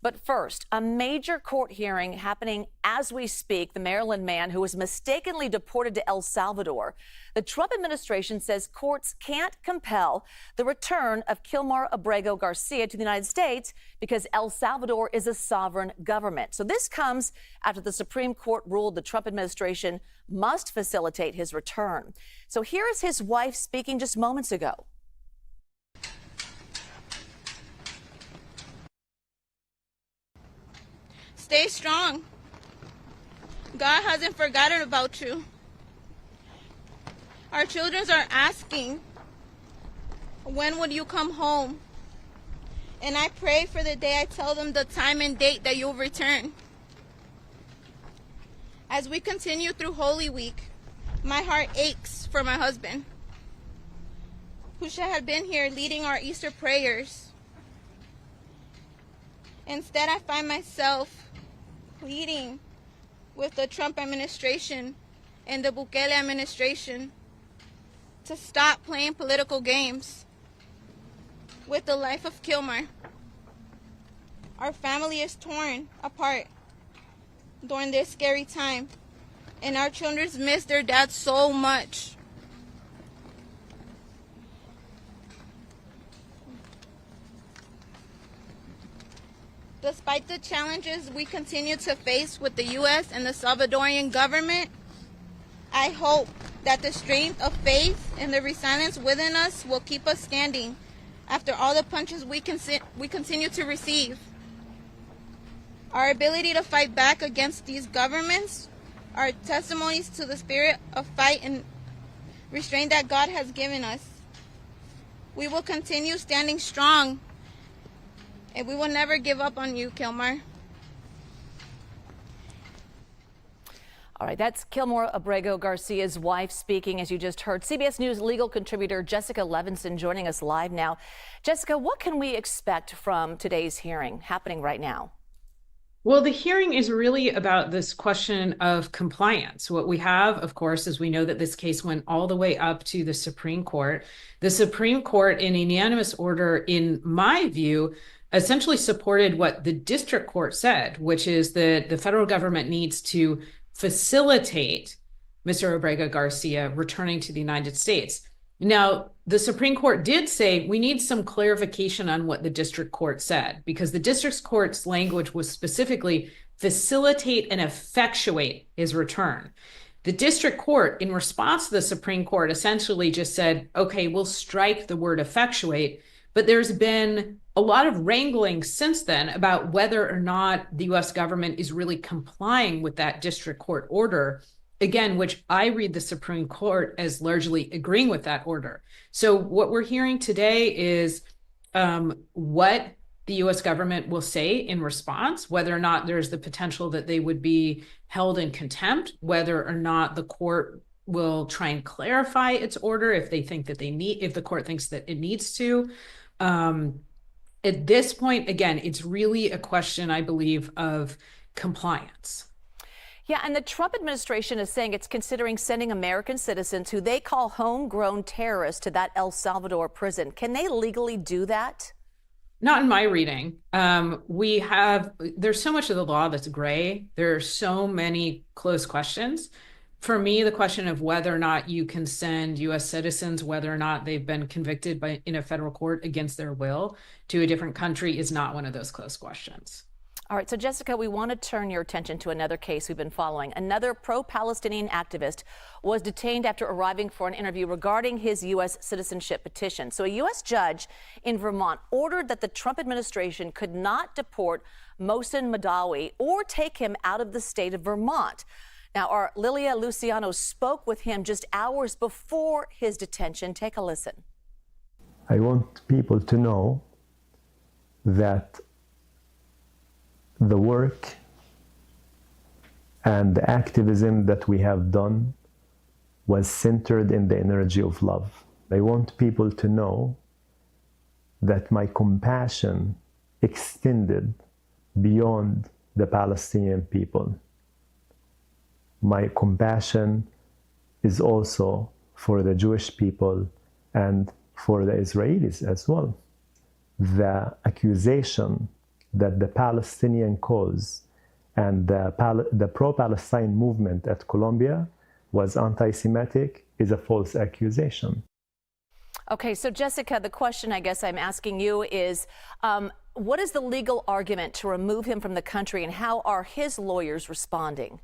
But first, a major court hearing happening as we speak. The Maryland man who was mistakenly deported to El Salvador. The Trump administration says courts can't compel the return of Kilmar Abrego Garcia to the United States because El Salvador is a sovereign government. So this comes after the Supreme Court ruled the Trump administration must facilitate his return. So here is his wife speaking just moments ago. Stay strong. God hasn't forgotten about you. Our children are asking, when would you come home? And I pray for the day I tell them the time and date that you'll return. As we continue through Holy Week, my heart aches for my husband, who should have been here leading our Easter prayers. Instead, I find myself pleading with the Trump administration and the Bukele administration to stop playing political games with the life of Kilmar. Our family is torn apart during this scary time, and our children miss their dad so much. Despite the challenges we continue to face with the U.S. and the Salvadorian government, I hope that the strength of faith and the resilience within us will keep us standing after all the punches we continue to receive. Our ability to fight back against these governments are testimonies to the spirit of fight and restraint that God has given us. We will continue standing strong, and we will never give up on you, Kilmar. All right, that's Kilmar Abrego Garcia's wife speaking, as you just heard. CBS News legal contributor Jessica Levinson joining us live now. Jessica, what can we expect from today's hearing happening right now? Well, the hearing is really about this question of compliance. What we have, of course, is we know that this case went all the way up to the Supreme Court. The Supreme Court, in a unanimous order, in my view, essentially supported what the district court said, which is that the federal government needs to facilitate Mr. Abrego Garcia returning to the United States. Now, the Supreme Court did say we need some clarification on what the district court said, because the district court's language was specifically facilitate and effectuate his return. The district court, in response to the Supreme Court, essentially just said, okay, we'll strike the word effectuate, but there's been a lot of wrangling since then about whether or not the U.S. government is really complying with that district court order, again, which I read the Supreme Court as largely agreeing with that order. So what we're hearing today is what the U.S. government will say in response, whether or not there's the potential that they would be held in contempt, whether or not the court will try and clarify its order if they think that if the court thinks that it needs to. At this point, again, it's really a question, I believe, of compliance. Yeah, and the Trump administration is saying it's considering sending American citizens who they call homegrown terrorists to that El Salvador prison. Can they legally do that? Not in my reading. There's so much of the law that's gray. There are so many close questions. For me, the question of whether or not you can send U.S. citizens, whether or not they've been convicted in a federal court against their will to a different country, is not one of those close questions. All right, so Jessica, we want to turn your attention to another case we've been following. Another pro-Palestinian activist was detained after arriving for an interview regarding his U.S. citizenship petition. So a U.S. judge in Vermont ordered that the Trump administration could not deport Mohsen Madawi or take him out of the state of Vermont. Now, our Lilia Luciano spoke with him just hours before his detention. Take a listen. I want people to know that the work and the activism that we have done was centered in the energy of love. I want people to know that my compassion extended beyond the Palestinian people. My compassion is also for the Jewish people and for the Israelis as well. The accusation that the Palestinian cause and the pro-Palestine movement at Colombia was anti-Semitic is a false accusation. Okay, so Jessica, the question I guess I'm asking you is, what is the legal argument to remove him from the country, and how are his lawyers responding?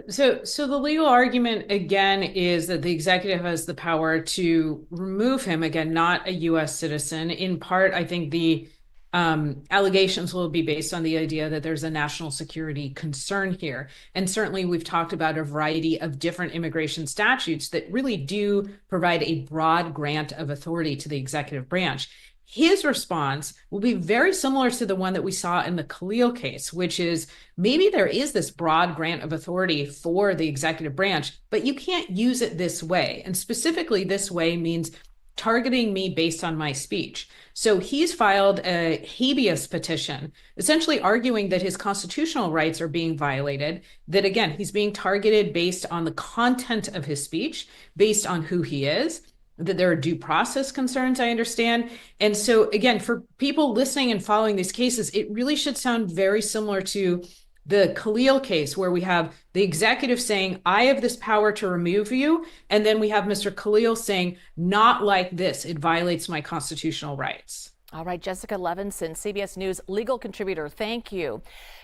So the legal argument, again, is that the executive has the power to remove him, again, not a U.S. citizen. In part, I think the allegations will be based on the idea that there's a national security concern here. And certainly we've talked about a variety of different immigration statutes that really do provide a broad grant of authority to the executive branch. His response will be very similar to the one that we saw in the Khalil case, which is maybe there is this broad grant of authority for the executive branch, but you can't use it this way. And specifically, this way means targeting me based on my speech. So he's filed a habeas petition, essentially arguing that his constitutional rights are being violated, that again, he's being targeted based on the content of his speech, based on who he is, that there are due process concerns, I understand. And so again, for people listening and following these cases, it really should sound very similar to the Khalil case, where we have the executive saying, I have this power to remove you. And then we have Mr. Khalil saying, not like this. It violates my constitutional rights. All right, Jessica Levinson, CBS News legal contributor, thank you.